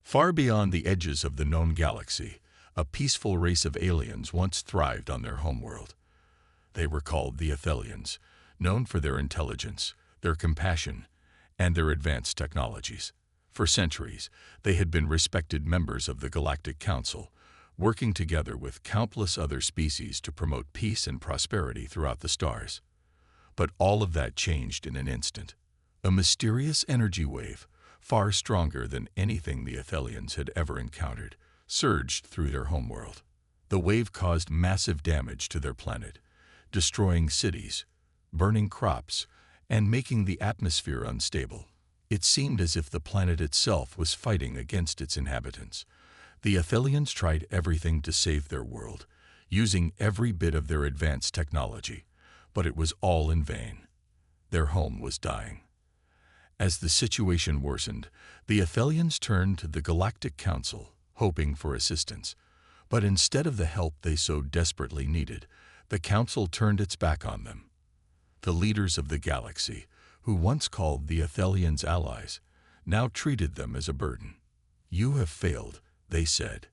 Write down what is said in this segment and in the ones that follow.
Far beyond the edges of the known galaxy, a peaceful race of aliens once thrived on their homeworld. They were called the Aethelians, known for their intelligence, their compassion, and their advanced technologies. For centuries, they had been respected members of the Galactic Council, working together with countless other species to promote peace and prosperity throughout the stars. But all of that changed in an instant. A mysterious energy wave, far stronger than anything the Aethelians had ever encountered, surged through their homeworld. The wave caused massive damage to their planet, destroying cities, burning crops, and making the atmosphere unstable. It seemed as if the planet itself was fighting against its inhabitants. The Aethelians tried everything to save their world, using every bit of their advanced technology, but it was all in vain. Their home was dying. As the situation worsened, the Aethelians turned to the Galactic Council, hoping for assistance. But instead of the help they so desperately needed, the Council turned its back on them. The leaders of the galaxy, who once called the Aethelians allies, now treated them as a burden. "You have failed," they said.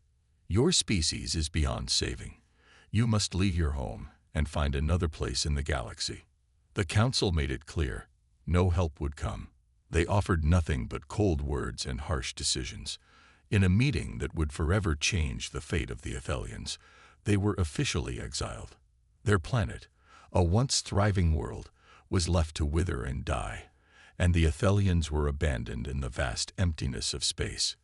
"Your species is beyond saving. You must leave your home and find another place in the galaxy." The Council made it clear no help would come. They offered nothing but cold words and harsh decisions. In a meeting that would forever change the fate of the Aethelians, they were officially exiled. Their planet, a once thriving world, was left to wither and die, and the Aethelians were abandoned in the vast emptiness of space.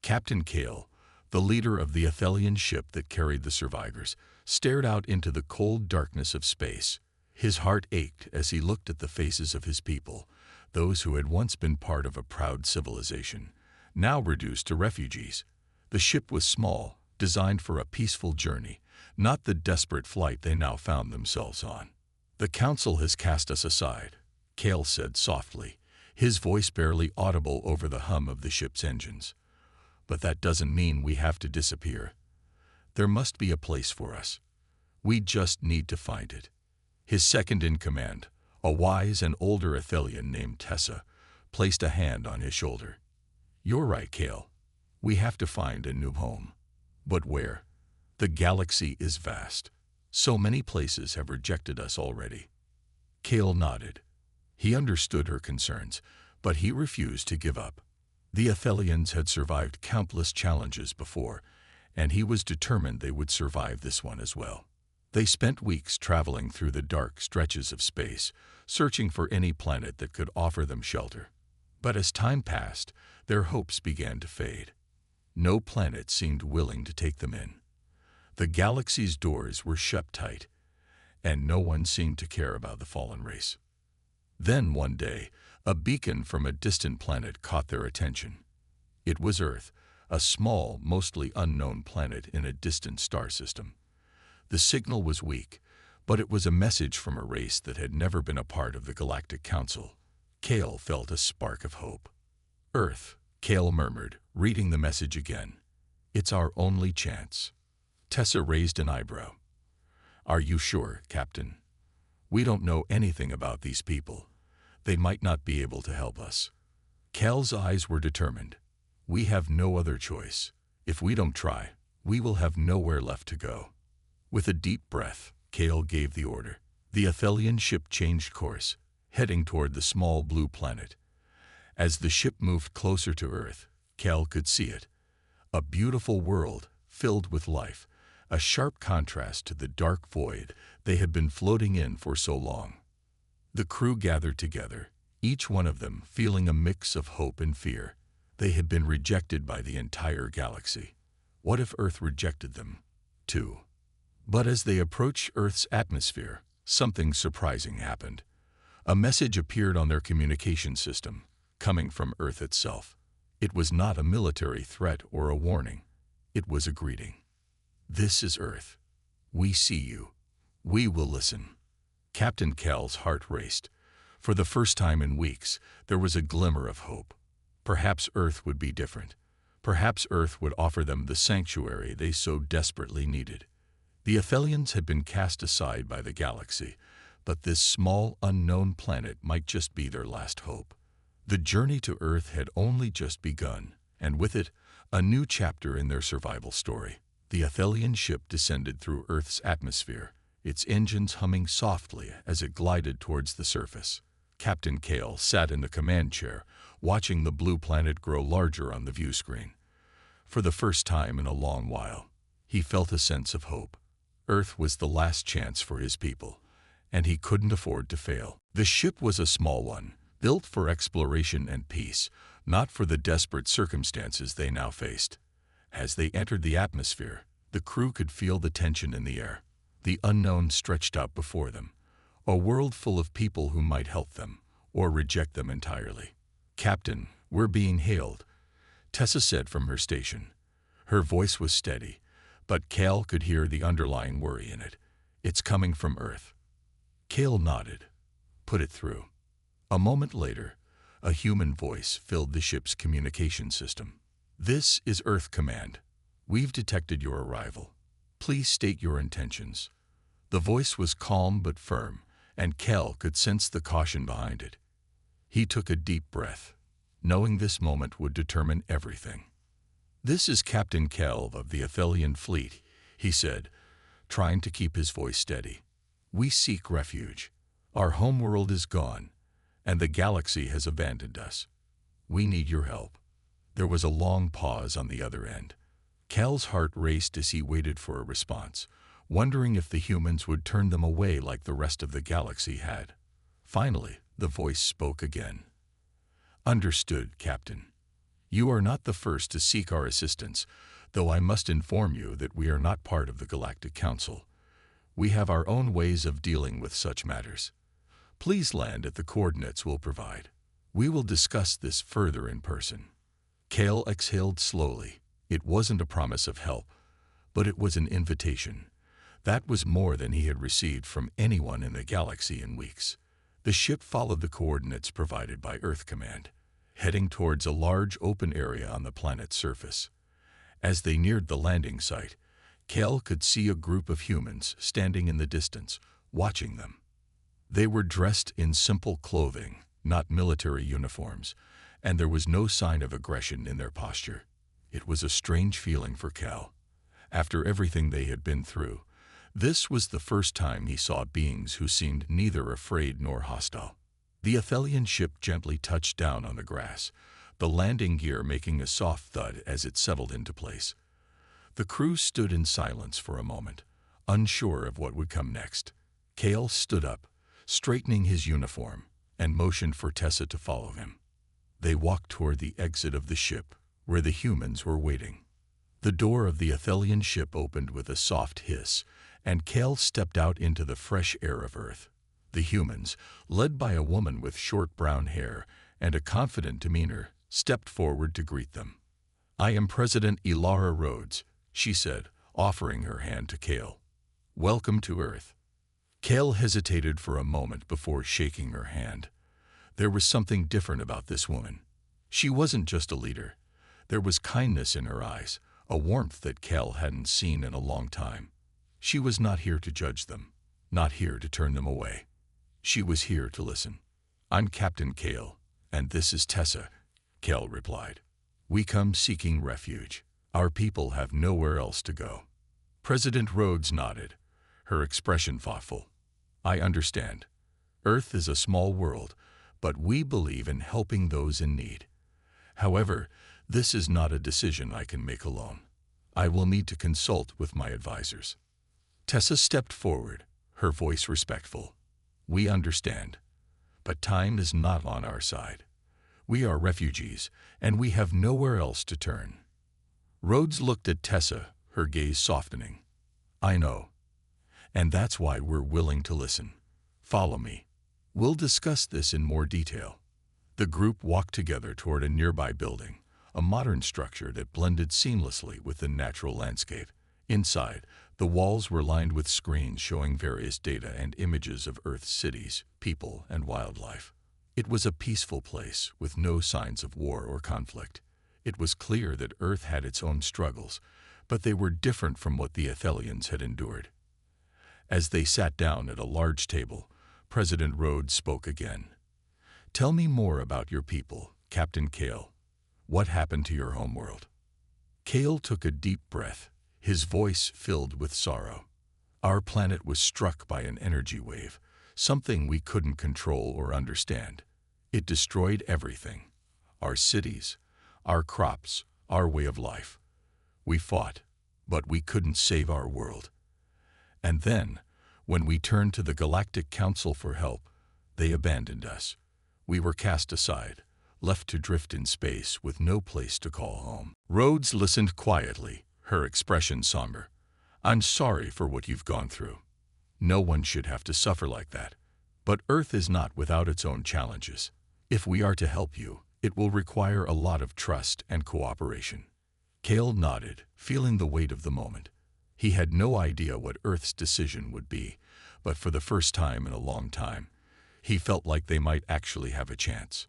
Captain Kale, the leader of the Aethelian ship that carried the survivors, stared out into the cold darkness of space. His heart ached as he looked at the faces of his people, those who had once been part of a proud civilization, now reduced to refugees. The ship was small, designed for a peaceful journey, not the desperate flight they now found themselves on. "The Council has cast us aside," Kale said softly, his voice barely audible over the hum of the ship's engines. "But that doesn't mean we have to disappear. There must be a place for us. We just need to find it." His second-in-command, a wise and older Aethelian named Tessa, placed a hand on his shoulder. "You're right, Kale. We have to find a new home. But where? The galaxy is vast. So many places have rejected us already." Kale nodded. He understood her concerns, but he refused to give up. The Aethelians had survived countless challenges before, and he was determined they would survive this one as well. They spent weeks traveling through the dark stretches of space, searching for any planet that could offer them shelter. But as time passed, their hopes began to fade. No planet seemed willing to take them in. The galaxy's doors were shut tight, and no one seemed to care about the fallen race. Then one day, a beacon from a distant planet caught their attention. It was Earth, a small, mostly unknown planet in a distant star system. The signal was weak, but it was a message from a race that had never been a part of the Galactic Council. Kale felt a spark of hope. "Earth," Kale murmured, reading the message again. "It's our only chance." Tessa raised an eyebrow. "Are you sure, Captain? We don't know anything about these people. They might not be able to help us." Kale's eyes were determined. "We have no other choice. If we don't try, we will have nowhere left to go." With a deep breath, Kale gave the order. The Aethelian ship changed course, heading toward the small blue planet. As the ship moved closer to Earth, Kale could see it. A beautiful world filled with life, a sharp contrast to the dark void they had been floating in for so long. The crew gathered together, each one of them feeling a mix of hope and fear. They had been rejected by the entire galaxy. What if Earth rejected them, too? But as they approached Earth's atmosphere, something surprising happened. A message appeared on their communication system, coming from Earth itself. It was not a military threat or a warning. It was a greeting. "This is Earth. We see you. We will listen." Captain Kale's heart raced. For the first time in weeks, there was a glimmer of hope. Perhaps Earth would be different. Perhaps Earth would offer them the sanctuary they so desperately needed. The Aethelians had been cast aside by the galaxy, but this small, unknown planet might just be their last hope. The journey to Earth had only just begun, and with it, A new chapter in their survival story. The Aethelian ship descended through Earth's atmosphere, its engines humming softly as it glided towards the surface. Captain Kale sat in the command chair, watching the blue planet grow larger on the view screen. For the first time in a long while, he felt a sense of hope. Earth was the last chance for his people, and he couldn't afford to fail. The ship was a small one, built for exploration and peace, not for the desperate circumstances they now faced. As they entered the atmosphere, the crew could feel the tension in the air. The unknown stretched out before them, a world full of people who might help them or reject them entirely. "Captain, we're being hailed," Tessa said from her station. Her voice was steady, but Kale could hear the underlying worry in it. "It's coming from Earth." Kale nodded. "Put it through." A moment later, a human voice filled the ship's communication system. "This is Earth Command. We've detected your arrival. Please state your intentions." The voice was calm but firm, and Kel could sense the caution behind it. He took a deep breath, knowing this moment would determine everything. "This is Captain Kel of the Aethelian fleet," he said, trying to keep his voice steady. "We seek refuge. Our homeworld is gone, and the galaxy has abandoned us. We need your help." There was a long pause on the other end. Kel's heart raced as he waited for a response, wondering if the humans would turn them away like the rest of the galaxy had. Finally, the voice spoke again. "Understood, Captain. You are not the first to seek our assistance, though I must inform you that we are not part of the Galactic Council. We have our own ways of dealing with such matters. Please land at the coordinates we'll provide. We will discuss this further in person." Kale exhaled slowly. It wasn't a promise of help, but it was an invitation. That was more than he had received from anyone in the galaxy in weeks. The ship followed the coordinates provided by Earth Command, heading towards a large open area on the planet's surface. As they neared the landing site, Kale could see a group of humans standing in the distance, watching them. They were dressed in simple clothing, not military uniforms, and there was no sign of aggression in their posture. It was a strange feeling for Cal. After everything they had been through, this was the first time he saw beings who seemed neither afraid nor hostile. The Aethelian ship gently touched down on the grass, the landing gear making a soft thud as it settled into place. The crew stood in silence for a moment, unsure of what would come next. Kale stood up, straightening his uniform, and motioned for Tessa to follow him. They walked toward the exit of the ship, where the humans were waiting. The door of the Aethelian ship opened with a soft hiss, and Kale stepped out into the fresh air of Earth. The humans, led by a woman with short brown hair and a confident demeanor, stepped forward to greet them. "I am President Elara Rhodes," she said, offering her hand to Kale. "Welcome to Earth." Kale hesitated for a moment before shaking her hand. There was something different about this woman. She wasn't just a leader. There was kindness in her eyes, a warmth that Kale hadn't seen in a long time. She was not here to judge them, not here to turn them away. She was here to listen. "I'm Captain Kale, and this is Tessa," Kale replied. "We come seeking refuge. Our people have nowhere else to go." President Rhodes nodded, her expression thoughtful. "I understand. Earth is a small world, but we believe in helping those in need. However, this is not a decision I can make alone. I will need to consult with my advisors." Tessa stepped forward, her voice respectful. "We understand, but time is not on our side. We are refugees, and we have nowhere else to turn." Rhodes looked at Tessa, her gaze softening. "I know, and that's why we're willing to listen. Follow me. We'll discuss this in more detail." The group walked together toward a nearby building, a modern structure that blended seamlessly with the natural landscape. Inside, the walls were lined with screens showing various data and images of Earth's cities, people, and wildlife. It was a peaceful place with no signs of war or conflict. It was clear that Earth had its own struggles, but they were different from what the Aethelians had endured. As they sat down at a large table, President Rhodes spoke again. "Tell me more about your people, Captain Kale. What happened to your homeworld?" Kale took a deep breath, his voice filled with sorrow. Our planet was struck by an energy wave, something we couldn't control or understand. It destroyed everything: our cities, our crops, our way of life. We fought, but we couldn't save our world. And then, when we turned to the Galactic Council for help, they abandoned us. We were cast aside, left to drift in space with no place to call home. Rhodes listened quietly, her expression somber. "I'm sorry for what you've gone through. No one should have to suffer like that. But Earth is not without its own challenges. If we are to help you, it will require a lot of trust and cooperation." Kale nodded, feeling the weight of the moment. He had no idea what Earth's decision would be, but for the first time in a long time, he felt like they might actually have a chance.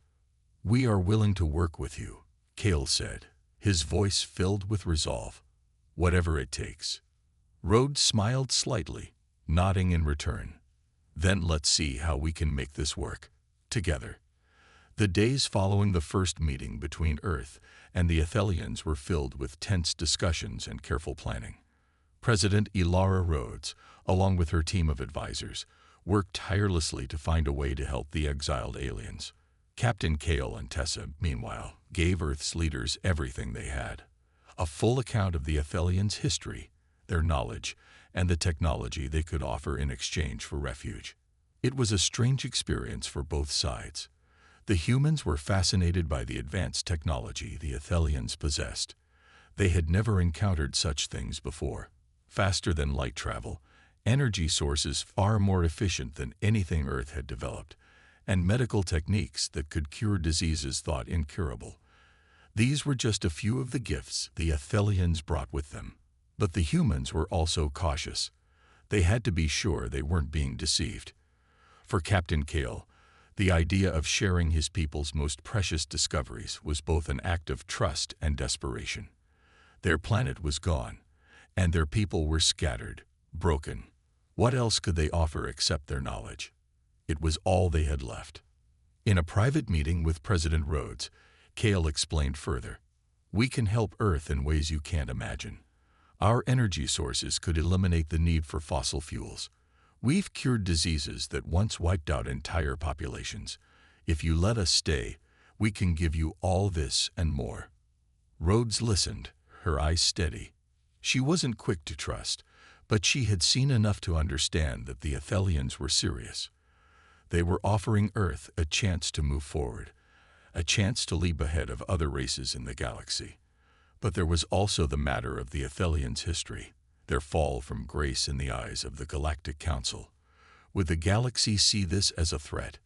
"We are willing to work with you," Kale said, his voice filled with resolve. "Whatever it takes." Rhodes smiled slightly, nodding in return. "Then let's see how we can make this work, together." The days following the first meeting between Earth and the Aethelians were filled with tense discussions and careful planning. President Elara Rhodes, along with her team of advisors, worked tirelessly to find a way to help the exiled aliens. Captain Kale and Tessa, meanwhile, gave Earth's leaders everything they had: a full account of the Aethelians' history, their knowledge, and the technology they could offer in exchange for refuge. It was a strange experience for both sides. The humans were fascinated by the advanced technology the Aethelians possessed. They had never encountered such things before: faster than light travel, energy sources far more efficient than anything Earth had developed, and medical techniques that could cure diseases thought incurable. These were just a few of the gifts the Aethelians brought with them. But the humans were also cautious. They had to be sure they weren't being deceived. For Captain Kale, the idea of sharing his people's most precious discoveries was both an act of trust and desperation. Their planet was gone, and their people were scattered, broken. What else could they offer except their knowledge? It was all they had left. In a private meeting with President Rhodes, Kale explained further. "We can help Earth in ways you can't imagine. Our energy sources could eliminate the need for fossil fuels. We've cured diseases that once wiped out entire populations. If you let us stay, we can give you all this and more." Rhodes listened, her eyes steady. She wasn't quick to trust, but she had seen enough to understand that the Aethelians were serious. They were offering Earth a chance to move forward, a chance to leap ahead of other races in the galaxy. But there was also the matter of the Aethelians' history, their fall from grace in the eyes of the Galactic Council. Would the galaxy see this as a threat?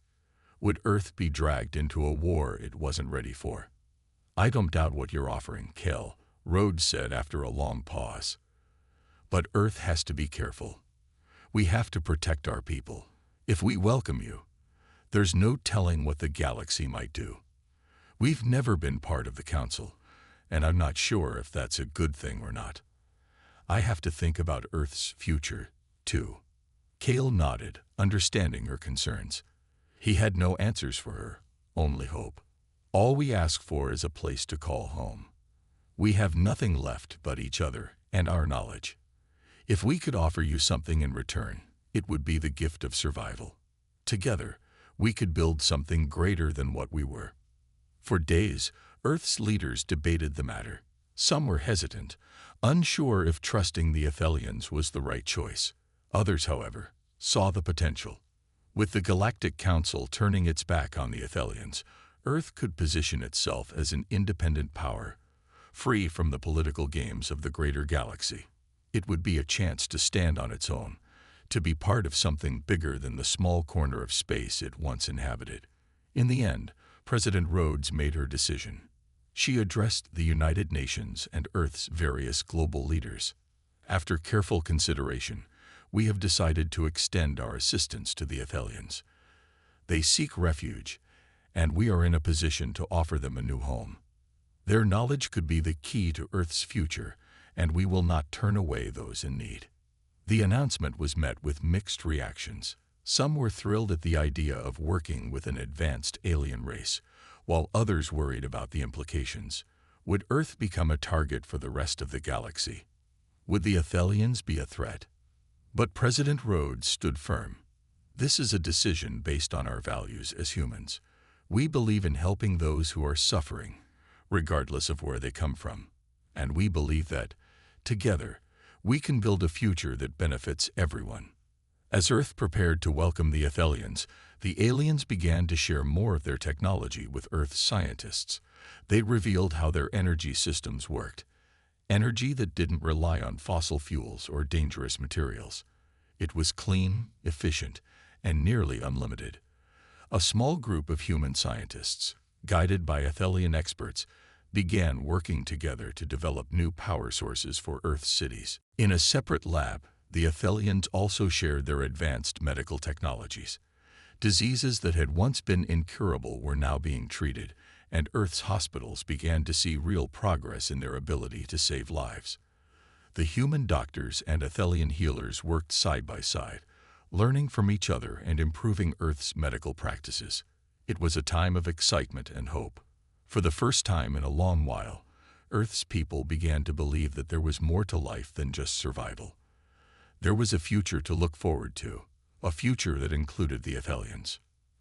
Would Earth be dragged into a war it wasn't ready for? "I don't doubt what you're offering, Kale," Rhodes said after a long pause. "But Earth has to be careful. We have to protect our people. If we welcome you, there's no telling what the galaxy might do. We've never been part of the Council, and I'm not sure if that's a good thing or not. I have to think about Earth's future, too." Kale nodded, understanding her concerns. He had no answers for her, only hope. "All we ask for is a place to call home. We have nothing left but each other and our knowledge. If we could offer you something in return, it would be the gift of survival. Together, we could build something greater than what we were." For days, Earth's leaders debated the matter. Some were hesitant, unsure if trusting the Aethelians was the right choice. Others, however, saw the potential. With the Galactic Council turning its back on the Aethelians, Earth could position itself as an independent power, free from the political games of the greater galaxy. It would be a chance to stand on its own, to be part of something bigger than the small corner of space it once inhabited. In the end, President Rhodes made her decision. She addressed the United Nations and Earth's various global leaders. "After careful consideration, we have decided to extend our assistance to the Aethelians. They seek refuge, and we are in a position to offer them a new home. Their knowledge could be the key to Earth's future, and we will not turn away those in need." The announcement was met with mixed reactions. Some were thrilled at the idea of working with an advanced alien race, while others worried about the implications. Would Earth become a target for the rest of the galaxy? Would the Aethelians be a threat? But President Rhodes stood firm. This is a decision based on our values as humans. We believe in helping those who are suffering, regardless of where they come from. And we believe that, together, we can build a future that benefits everyone. As Earth prepared to welcome the Aethelians, the aliens began to share more of their technology with Earth's scientists. They revealed how their energy systems worked. Energy that didn't rely on fossil fuels or dangerous materials. It was clean, efficient, and nearly unlimited. A small group of human scientists, guided by Aethelian experts, began working together to develop new power sources for Earth's cities. In a separate lab, the Aethelians also shared their advanced medical technologies. Diseases that had once been incurable were now being treated, and Earth's hospitals began to see real progress in their ability to save lives. The human doctors and Aethelian healers worked side by side, learning from each other and improving Earth's medical practices. It was a time of excitement and hope. For the first time in a long while, Earth's people began to believe that there was more to life than just survival. There was a future to look forward to, a future that included the Aethelians.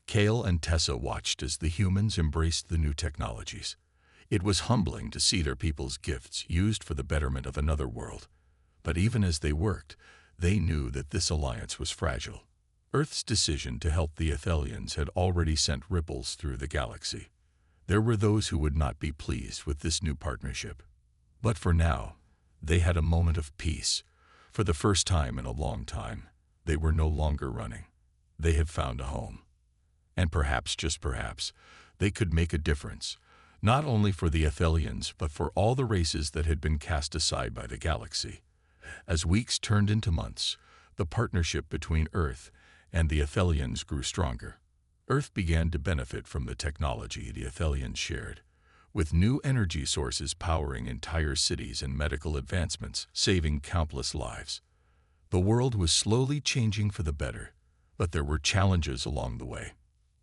Kale and Tessa watched as the humans embraced the new technologies. It was humbling to see their people's gifts used for the betterment of another world. But even as they worked, they knew that this alliance was fragile. Earth's decision to help the Aethelians had already sent ripples through the galaxy. There were those who would not be pleased with this new partnership. But for now, they had a moment of peace. For the first time in a long time, they were no longer running. They had found a home. And perhaps, just perhaps, they could make a difference, not only for the Aethelians, but for all the races that had been cast aside by the galaxy. As weeks turned into months, the partnership between Earth and the Aethelians grew stronger. Earth began to benefit from the technology the Aethelians shared, with new energy sources powering entire cities and medical advancements, saving countless lives. The world was slowly changing for the better, but there were challenges along the way.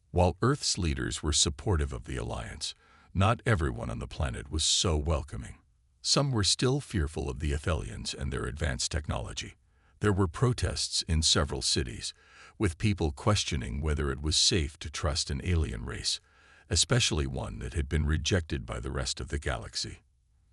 While Earth's leaders were supportive of the alliance, not everyone on the planet was so welcoming. Some were still fearful of the Aethelians and their advanced technology. There were protests in several cities, with people questioning whether it was safe to trust an alien race, especially one that had been rejected by the rest of the galaxy.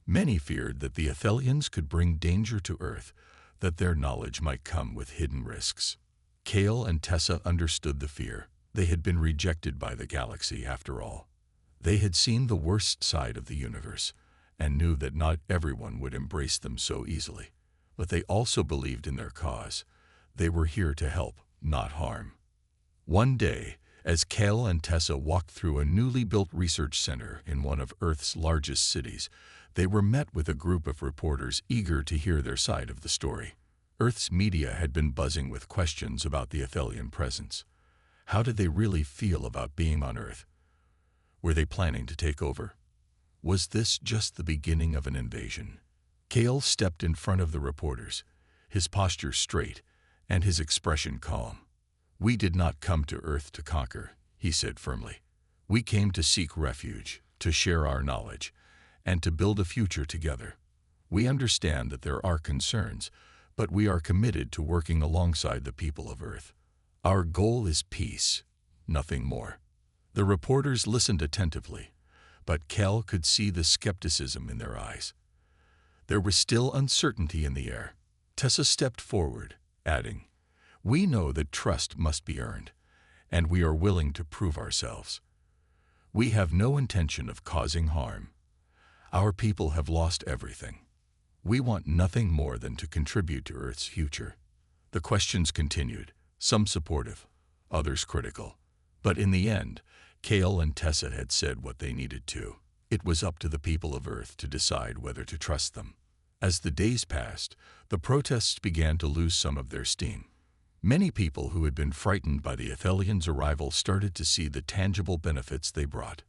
Many feared that the Aethelians could bring danger to Earth, that their knowledge might come with hidden risks. Kale and Tessa understood the fear. They had been rejected by the galaxy after all. They had seen the worst side of the universe, and knew that not everyone would embrace them so easily. But they also believed in their cause. They were here to help, not harm. One day, as Kale and Tessa walked through a newly built research center in one of Earth's largest cities, they were met with a group of reporters eager to hear their side of the story. Earth's media had been buzzing with questions about the Aethelian presence. How did they really feel about being on Earth? Were they planning to take over? Was this just the beginning of an invasion? Kale stepped in front of the reporters, his posture straight and his expression calm. "We did not come to Earth to conquer," he said firmly. "We came to seek refuge, to share our knowledge, and to build a future together. We understand that there are concerns, but we are committed to working alongside the people of Earth. Our goal is peace, nothing more." The reporters listened attentively, but Kale could see the skepticism in their eyes. There was still uncertainty in the air. Tessa stepped forward, adding, "We know that trust must be earned, and we are willing to prove ourselves. We have no intention of causing harm. Our people have lost everything. We want nothing more than to contribute to Earth's future." The questions continued, some supportive, others critical. But in the end, Kale and Tessa had said what they needed to. It was up to the people of Earth to decide whether to trust them. As the days passed, the protests began to lose some of their steam. Many people who had been frightened by the Aethelians' arrival started to see the tangible benefits they brought.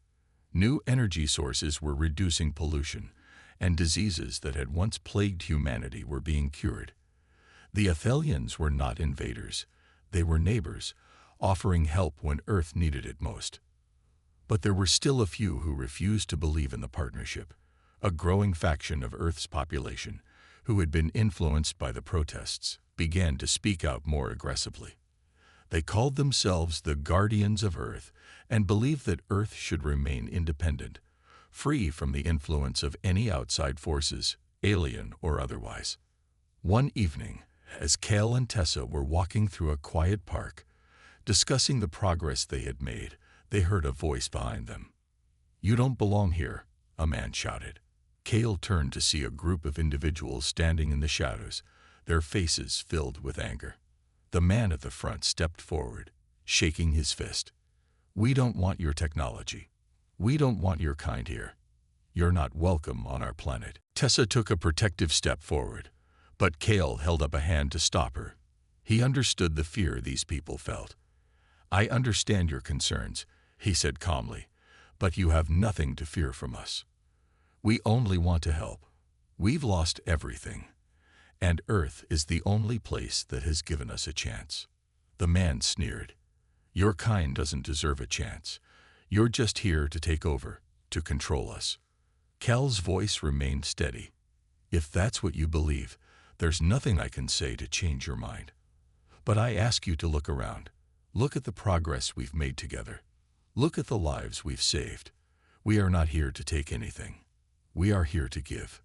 New energy sources were reducing pollution, and diseases that had once plagued humanity were being cured. The Aethelians were not invaders. They were neighbors, offering help when Earth needed it most. But there were still a few who refused to believe in the partnership. A growing faction of Earth's population, who had been influenced by the protests, began to speak out more aggressively. They called themselves the Guardians of Earth and believed that Earth should remain independent, free from the influence of any outside forces, alien or otherwise. One evening, as Kale and Tessa were walking through a quiet park, discussing the progress they had made, they heard a voice behind them. "You don't belong here," a man shouted. Kale turned to see a group of individuals standing in the shadows, their faces filled with anger. The man at the front stepped forward, shaking his fist. "We don't want your technology. We don't want your kind here. You're not welcome on our planet." Tessa took a protective step forward, but Kale held up a hand to stop her. He understood the fear these people felt. "I understand your concerns," he said calmly, "but you have nothing to fear from us. We only want to help. We've lost everything, and Earth is the only place that has given us a chance." The man sneered. "Your kind doesn't deserve a chance. You're just here to take over, to control us." Cal's voice remained steady. "If that's what you believe, there's nothing I can say to change your mind. But I ask you to look around. Look at the progress we've made together. Look at the lives we've saved. We are not here to take anything. We are here to give."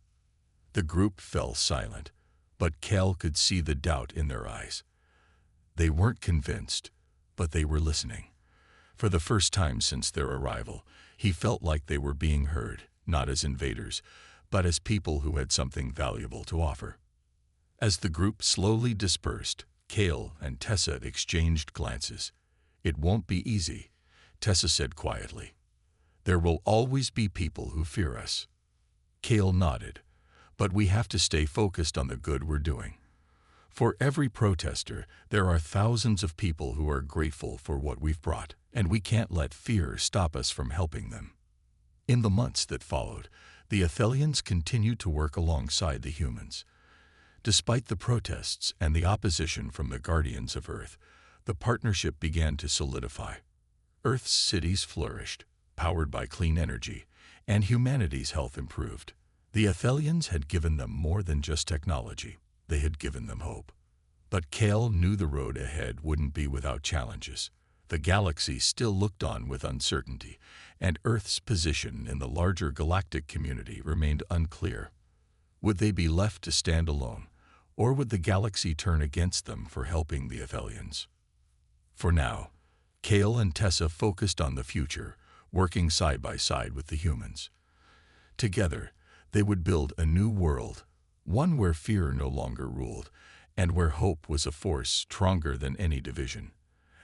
The group fell silent, but Cal could see the doubt in their eyes. They weren't convinced, but they were listening. For the first time since their arrival, he felt like they were being heard, not as invaders, but as people who had something valuable to offer. As the group slowly dispersed, Kale and Tessa exchanged glances. "It won't be easy," Tessa said quietly. "There will always be people who fear us." Kale nodded. "But we have to stay focused on the good we're doing. For every protester, there are thousands of people who are grateful for what we've brought, and we can't let fear stop us from helping them." In the months that followed, the Aethelians continued to work alongside the humans. Despite the protests and the opposition from the Guardians of Earth, the partnership began to solidify. Earth's cities flourished, powered by clean energy, and humanity's health improved. The Aethelians had given them more than just technology. They had given them hope. But Kale knew the road ahead wouldn't be without challenges. The galaxy still looked on with uncertainty, and Earth's position in the larger galactic community remained unclear. Would they be left to stand alone, or would the galaxy turn against them for helping the Aethelians? For now, Kale and Tessa focused on the future, working side by side with the humans. Together, they would build a new world, one where fear no longer ruled, and where hope was a force stronger than any division.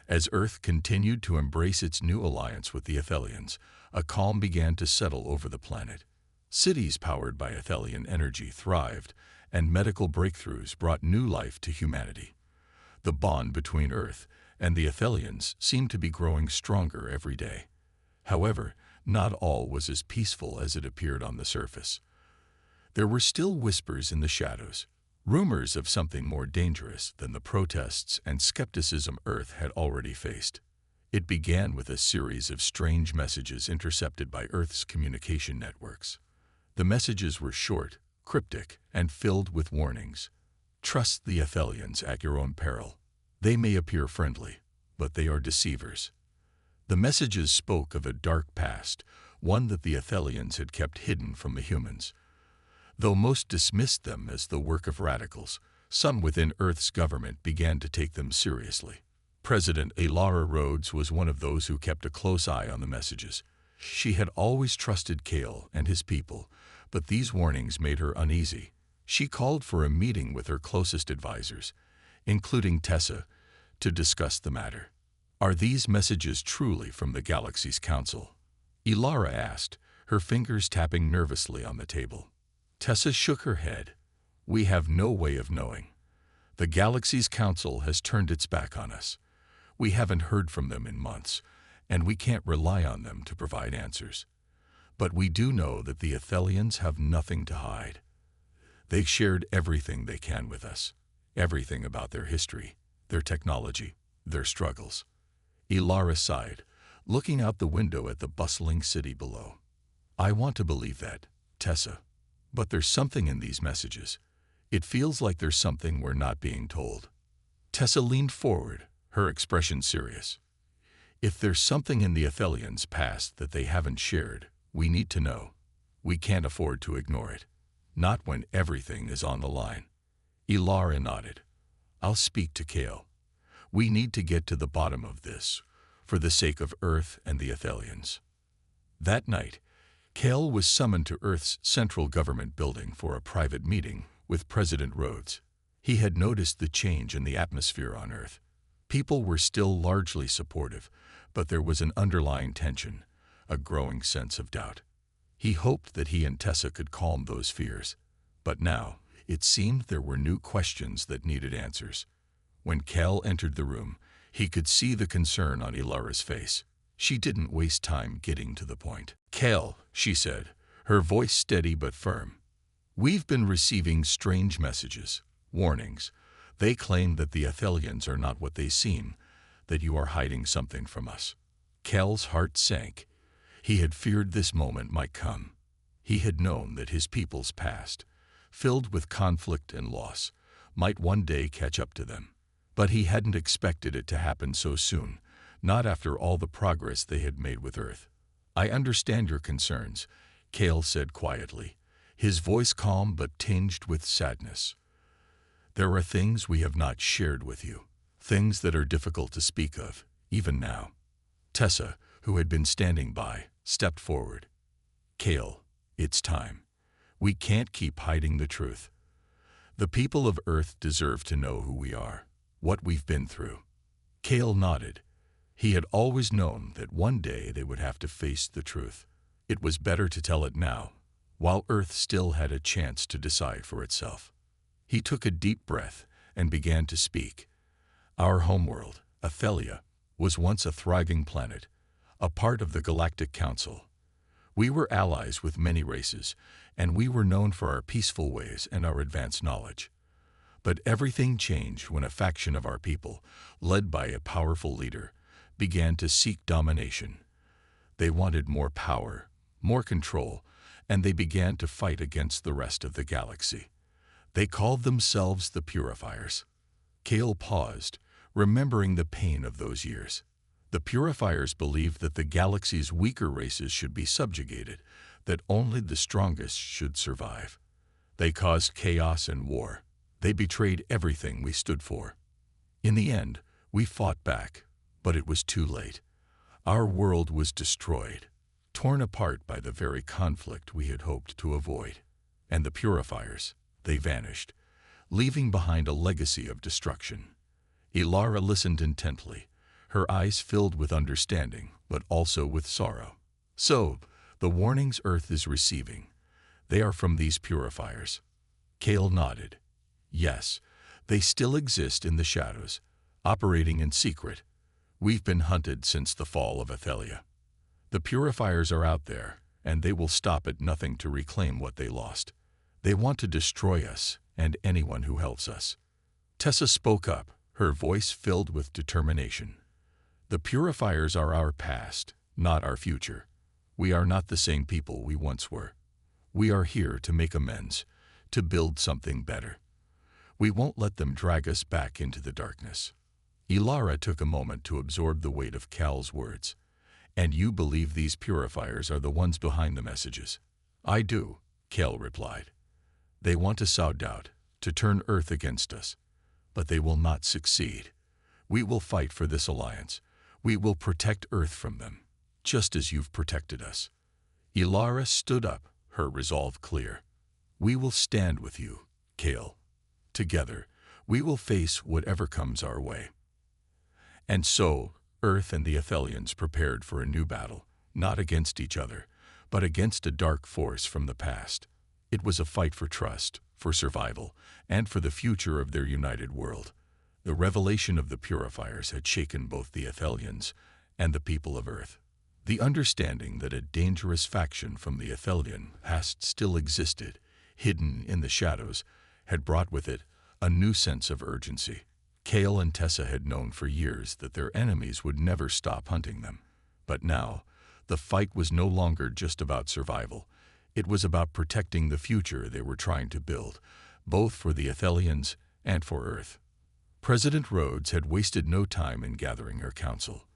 As Earth continued to embrace its new alliance with the Aethelians, a calm began to settle over the planet. Cities powered by Aethelian energy thrived, and medical breakthroughs brought new life to humanity. The bond between Earth and the Aethelians seemed to be growing stronger every day. However, not all was as peaceful as it appeared on the surface. There were still whispers in the shadows, rumors of something more dangerous than the protests and skepticism Earth had already faced. It began with a series of strange messages intercepted by Earth's communication networks. The messages were short, cryptic, and filled with warnings. "Trust the Aethelians at your own peril. They may appear friendly, but they are deceivers." The messages spoke of a dark past, one that the Aethelians had kept hidden from the humans. Though most dismissed them as the work of radicals, some within Earth's government began to take them seriously. President Aelia Rhodes was one of those who kept a close eye on the messages. She had always trusted Kale and his people, but these warnings made her uneasy. She called for a meeting with her closest advisors, including Tessa, to discuss the matter. "Are these messages truly from the Galaxy's Council?" Aelia asked, her fingers tapping nervously on the table. Tessa shook her head. "We have no way of knowing. The Galaxy's Council has turned its back on us. We haven't heard from them in months, and we can't rely on them to provide answers. But we do know that the Aethelians have nothing to hide. They've shared everything they can with us, everything about their history, their technology, their struggles." Aelia sighed, looking out the window at the bustling city below. "I want to believe that, Tessa. But there's something in these messages. It feels like there's something we're not being told. Tessa leaned forward, her expression serious. If there's something in the Aethelians' past that they haven't shared, we need to know. We can't afford to ignore it. Not when everything is on the line. Aelia nodded. I'll speak to Kale. We need to get to the bottom of this, for the sake of Earth and the Aethelians. That night, Kale was summoned to Earth's central government building for a private meeting with President Rhodes. He had noticed the change in the atmosphere on Earth. People were still largely supportive, but there was an underlying tension, a growing sense of doubt. He hoped that he and Tessa could calm those fears. But now, it seemed there were new questions that needed answers. When Cal entered the room, he could see the concern on Aelia's face. She didn't waste time getting to the point. Cal, she said, her voice steady but firm. We've been receiving strange messages, warnings. They claim that the Aethelians are not what they seem, that you are hiding something from us. Cal's heart sank. He had feared this moment might come. He had known that his people's past, filled with conflict and loss, might one day catch up to them. But he hadn't expected it to happen so soon, not after all the progress they had made with Earth. I understand your concerns, Cal said quietly, his voice calm but tinged with sadness. There are things we have not shared with you, things that are difficult to speak of, even now. Tessa, who had been standing by, stepped forward. Cal, it's time. We can't keep hiding the truth. The people of Earth deserve to know who we are, what we've been through. Cal nodded. He had always known that one day they would have to face the truth. It was better to tell it now, while Earth still had a chance to decide for itself. He took a deep breath and began to speak. Our homeworld, Aelia, was once a thriving planet, a part of the Galactic Council. We were allies with many races, and we were known for our peaceful ways and our advanced knowledge. But everything changed when a faction of our people, led by a powerful leader, began to seek domination. They wanted more power, more control, and they began to fight against the rest of the galaxy. They called themselves the Purifiers. Cal paused, remembering the pain of those years. The Purifiers believed that the galaxy's weaker races should be subjugated, that only the strongest should survive. They caused chaos and war. They betrayed everything we stood for. In the end, we fought back, but it was too late. Our world was destroyed, torn apart by the very conflict we had hoped to avoid. And the Purifiers, they vanished, leaving behind a legacy of destruction. Aelia listened intently, her eyes filled with understanding, but also with sorrow. So, the warnings Earth is receiving, they are from these Purifiers. Cal nodded. Yes, they still exist in the shadows, operating in secret. We've been hunted since the fall of Aelia. The Purifiers are out there, and they will stop at nothing to reclaim what they lost. They want to destroy us and anyone who helps us. Tessa spoke up, her voice filled with determination. The Purifiers are our past, not our future. We are not the same people we once were. We are here to make amends, to build something better. We won't let them drag us back into the darkness. Aelia took a moment to absorb the weight of Cal's words. And you believe these Purifiers are the ones behind the messages? I do, Cal replied. They want to sow doubt, to turn Earth against us. But they will not succeed. We will fight for this alliance. We will protect Earth from them, just as you've protected us. Aelia stood up, her resolve clear. We will stand with you, Cal. Together, we will face whatever comes our way. And so, Earth and the Aethelians prepared for a new battle, not against each other, but against a dark force from the past. It was a fight for trust, for survival, and for the future of their united world. The revelation of the Purifiers had shaken both the Aethelians and the people of Earth. The understanding that a dangerous faction from the Aethelian past still existed, hidden in the shadows, had brought with it a new sense of urgency. Cal and Tessa had known for years that their enemies would never stop hunting them. But now, the fight was no longer just about survival. It was about protecting the future they were trying to build, both for the Aethelians and for Earth. President Rhodes had wasted no time in gathering her council.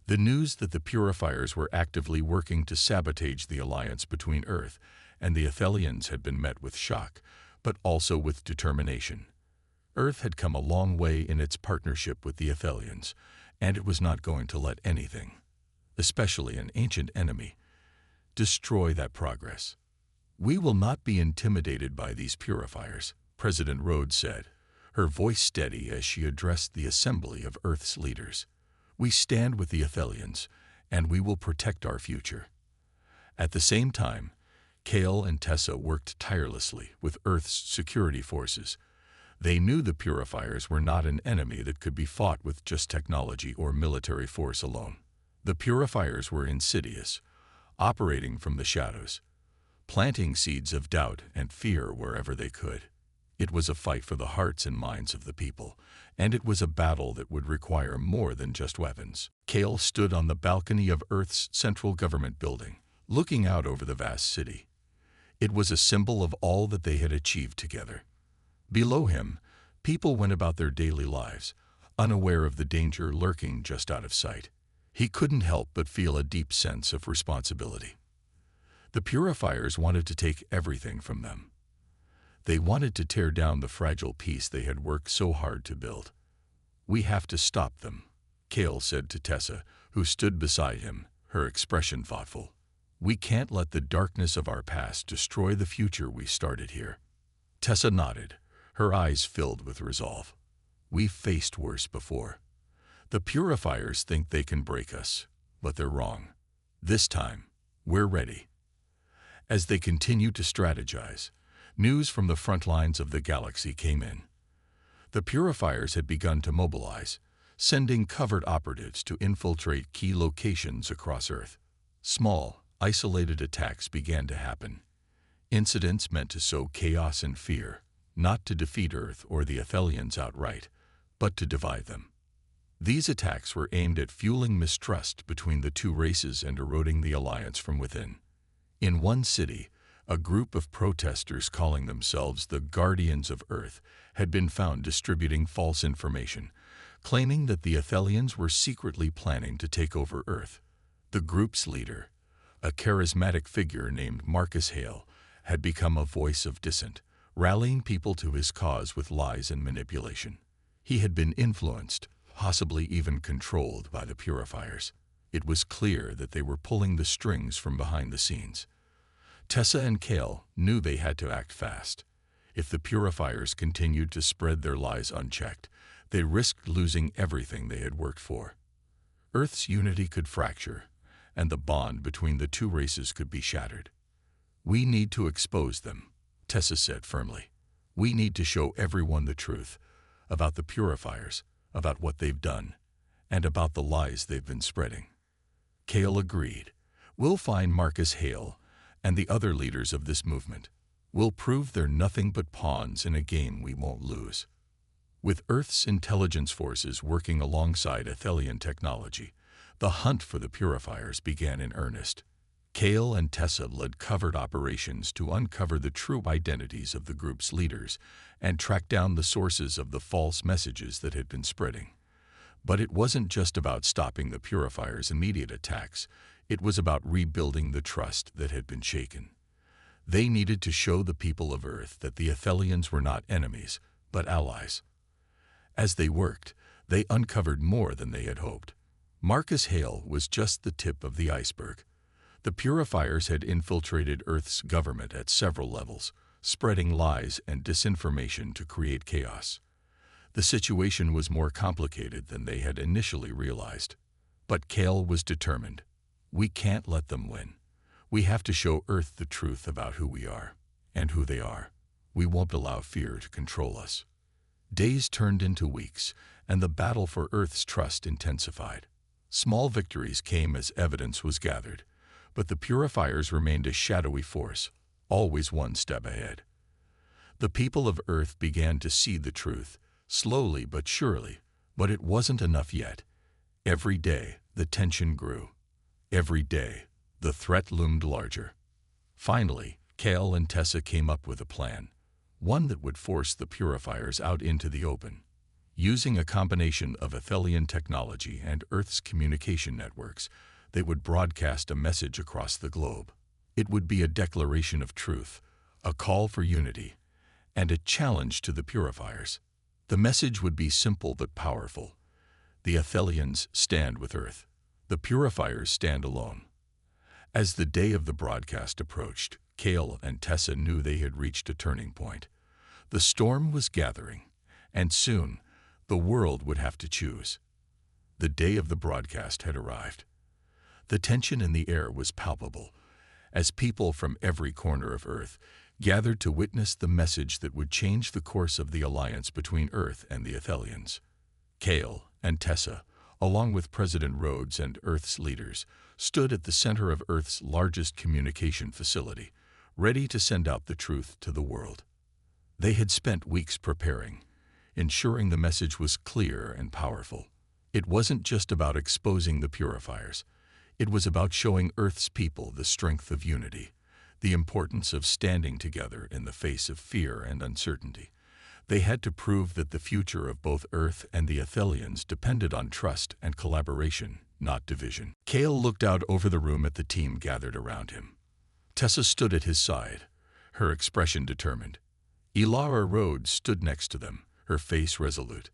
The news that the Purifiers were actively working to sabotage the alliance between Earth and the Aethelians had been met with shock, but also with determination. Earth had come a long way in its partnership with the Aethelians, and it was not going to let anything, especially an ancient enemy, destroy that progress. "We will not be intimidated by these Purifiers," President Rhodes said, her voice steady as she addressed the assembly of Earth's leaders. "We stand with the Aethelians, and we will protect our future." At the same time, Kale and Tessa worked tirelessly with Earth's security forces. They knew the Purifiers were not an enemy that could be fought with just technology or military force alone. The Purifiers were insidious, operating from the shadows, planting seeds of doubt and fear wherever they could. It was a fight for the hearts and minds of the people, and it was a battle that would require more than just weapons. Kale stood on the balcony of Earth's central government building, looking out over the vast city. It was a symbol of all that they had achieved together. Below him, people went about their daily lives, unaware of the danger lurking just out of sight. He couldn't help but feel a deep sense of responsibility. The Purifiers wanted to take everything from them. They wanted to tear down the fragile peace they had worked so hard to build. "We have to stop them," Kale said to Tessa, who stood beside him, her expression thoughtful. "We can't let the darkness of our past destroy the future we started here." Tessa nodded, her eyes filled with resolve. "We've faced worse before. The Purifiers think they can break us, but they're wrong. This time, we're ready." As they continued to strategize, news from the front lines of the galaxy came in. The Purifiers had begun to mobilize, sending covert operatives to infiltrate key locations across Earth. Small, isolated attacks began to happen. Incidents meant to sow chaos and fear, not to defeat Earth or the Aethelians outright, but to divide them. These attacks were aimed at fueling mistrust between the two races and eroding the alliance from within. In one city, a group of protesters calling themselves the Guardians of Earth had been found distributing false information, claiming that the Aethelians were secretly planning to take over Earth. The group's leader, a charismatic figure named Marcus Hale, had become a voice of dissent, rallying people to his cause with lies and manipulation. He had been influenced, possibly even controlled by the Purifiers. It was clear that they were pulling the strings from behind the scenes. Tessa and Kale knew they had to act fast. If the Purifiers continued to spread their lies unchecked, they risked losing everything they had worked for. Earth's unity could fracture, and the bond between the two races could be shattered. "We need to expose them," Tessa said firmly. "We need to show everyone the truth about the Purifiers, about what they've done, and about the lies they've been spreading." Kale agreed. "We'll find Marcus Hale and the other leaders of this movement. We'll prove they're nothing but pawns in a game we won't lose." With Earth's intelligence forces working alongside Aethelian technology, the hunt for the Purifiers began in earnest. Kale and Tessa led covert operations to uncover the true identities of the group's leaders and track down the sources of the false messages that had been spreading. But it wasn't just about stopping the Purifiers' immediate attacks. It was about rebuilding the trust that had been shaken. They needed to show the people of Earth that the Aethelians were not enemies, but allies. As they worked, they uncovered more than they had hoped. Marcus Hale was just the tip of the iceberg. The Purifiers had infiltrated Earth's government at several levels, spreading lies and disinformation to create chaos. The situation was more complicated than they had initially realized. But Kale was determined. "We can't let them win. We have to show Earth the truth about who we are and who they are. We won't allow fear to control us." Days turned into weeks, and the battle for Earth's trust intensified. Small victories came as evidence was gathered, but the Purifiers remained a shadowy force, always one step ahead. The people of Earth began to see the truth, slowly but surely, but it wasn't enough yet. Every day, the tension grew. Every day, the threat loomed larger. Finally, Kale and Tessa came up with a plan, one that would force the Purifiers out into the open. Using a combination of Aethelian technology and Earth's communication networks, they would broadcast a message across the globe. It would be a declaration of truth, a call for unity, and a challenge to the Purifiers. The message would be simple but powerful. The Aethelians stand with Earth. The Purifiers stand alone. As the day of the broadcast approached, Kale and Tessa knew they had reached a turning point. The storm was gathering, and soon the world would have to choose. The day of the broadcast had arrived. The tension in the air was palpable, as people from every corner of Earth gathered to witness the message that would change the course of the alliance between Earth and the Aethelians. Kale and Tessa, along with President Rhodes and Earth's leaders, stood at the center of Earth's largest communication facility, ready to send out the truth to the world. They had spent weeks preparing, ensuring the message was clear and powerful. It wasn't just about exposing the Purifiers. It was about showing Earth's people the strength of unity, the importance of standing together in the face of fear and uncertainty. They had to prove that the future of both Earth and the Aethelians depended on trust and collaboration, not division. Kale looked out over the room at the team gathered around him. Tessa stood at his side, her expression determined. Elara Rhodes stood next to them, her face resolute.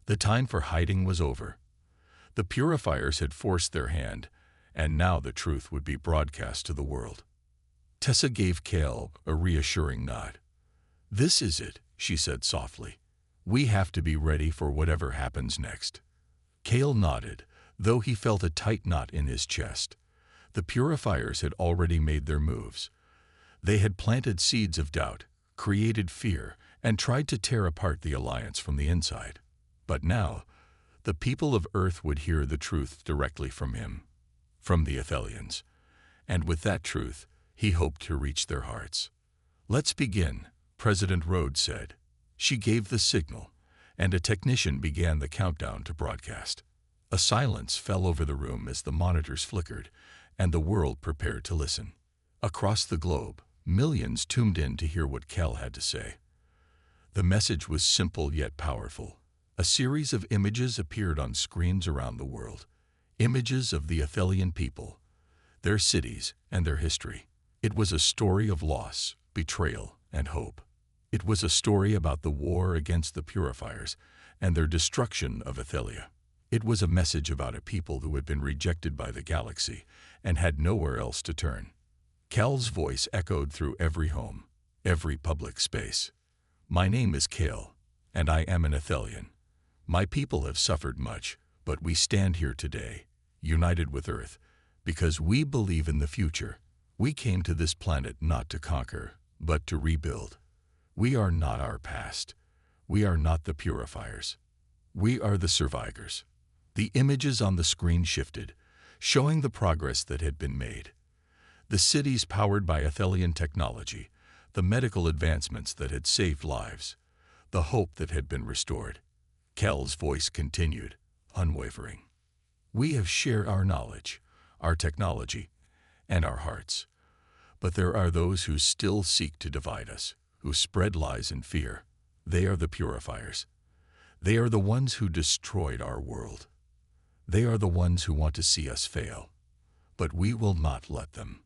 The time for hiding was over. The Purifiers had forced their hand, and now the truth would be broadcast to the world. Tessa gave Kale a reassuring nod. "This is it," she said softly. "We have to be ready for whatever happens next." Kale nodded, though he felt a tight knot in his chest. The Purifiers had already made their moves. They had planted seeds of doubt, created fear, and tried to tear apart the alliance from the inside. But now, the people of Earth would hear the truth directly from him, from the Aethelians. And with that truth, he hoped to reach their hearts. "Let's begin," President Rhodes said. She gave the signal, and a technician began the countdown to broadcast. A silence fell over the room as the monitors flickered, and the world prepared to listen. Across the globe, millions tuned in to hear what Kel had to say. The message was simple yet powerful. A series of images appeared on screens around the world. Images of the Aethelian people, their cities, and their history. It was a story of loss, betrayal, and hope. It was a story about the war against the Purifiers and their destruction of Aelia. It was a message about a people who had been rejected by the galaxy and had nowhere else to turn. Kel's voice echoed through every home, every public space. "My name is Kale, and I am an Aethelian. My people have suffered much, but we stand here today, united with Earth, because we believe in the future. We came to this planet not to conquer, but to rebuild. We are not our past. We are not the Purifiers. We are the survivors." The images on the screen shifted, showing the progress that had been made. The cities powered by Aethelian technology, the medical advancements that had saved lives, the hope that had been restored. Kel's voice continued, unwavering. "We have shared our knowledge, our technology, and our hearts. But there are those who still seek to divide us, who spread lies and fear. They are the Purifiers. They are the ones who destroyed our world. They are the ones who want to see us fail. But we will not let them."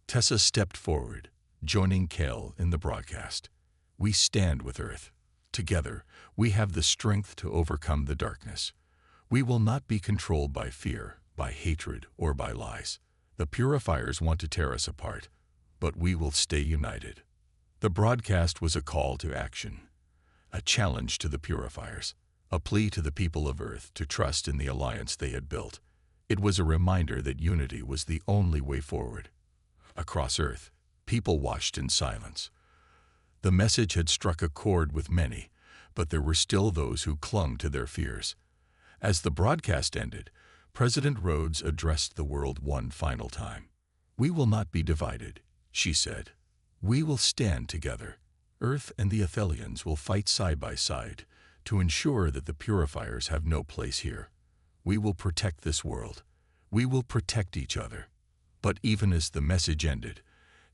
Tessa stepped forward, joining Kale in the broadcast. "We stand with Earth. Together, we have the strength to overcome the darkness. We will not be controlled by fear, by hatred, or by lies. The Purifiers want to tear us apart, but we will stay united." The broadcast was a call to action, a challenge to the Purifiers, a plea to the people of Earth to trust in the alliance they had built. It was a reminder that unity was the only way forward. Across Earth, people watched in silence. The message had struck a chord with many, but there were still those who clung to their fears. As the broadcast ended, President Rhodes addressed the world one final time. "We will not be divided," she said. "We will stand together. Earth and the Aethelians will fight side by side to ensure that the Purifiers have no place here. We will protect this world. We will protect each other." But even as the message ended,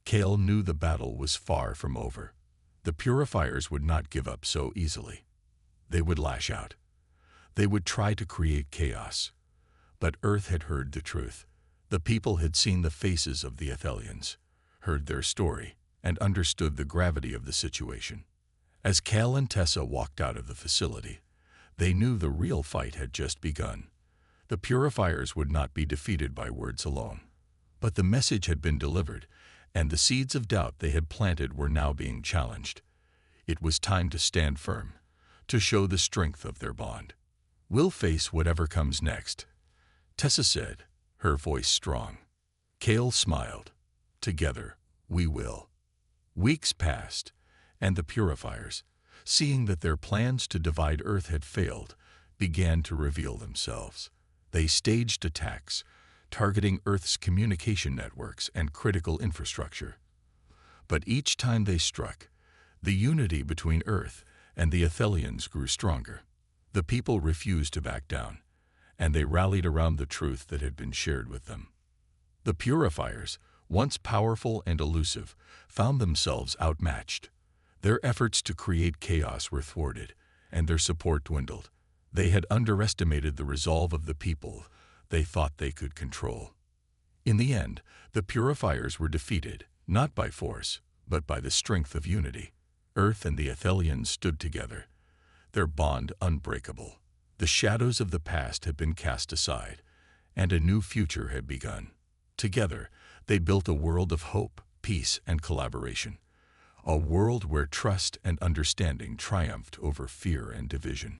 Kale knew the battle was far from over. The Purifiers would not give up so easily. They would lash out. They would try to create chaos. But Earth had heard the truth. The people had seen the faces of the Aethelians, heard their story, and understood the gravity of the situation. As Cal and Tessa walked out of the facility, they knew the real fight had just begun. The Purifiers would not be defeated by words alone. But the message had been delivered, and the seeds of doubt they had planted were now being challenged. It was time to stand firm, to show the strength of their bond. "We'll face whatever comes next," Tessa said, her voice strong. Kale smiled. "Together, we will." Weeks passed, and the Purifiers, seeing that their plans to divide Earth had failed, began to reveal themselves. They staged attacks, targeting Earth's communication networks and critical infrastructure. But each time they struck, the unity between Earth and the Aethelians grew stronger. The people refused to back down, and they rallied around the truth that had been shared with them. The Purifiers, once powerful and elusive, found themselves outmatched. Their efforts to create chaos were thwarted, and their support dwindled. They had underestimated the resolve of the people they thought they could control. In the end, the Purifiers were defeated, not by force, but by the strength of unity. Earth and the Aethelians stood together, their bond unbreakable. The shadows of the past had been cast aside, and a new future had begun. Together, they built a world of hope, peace, and collaboration. A world where trust and understanding triumphed over fear and division.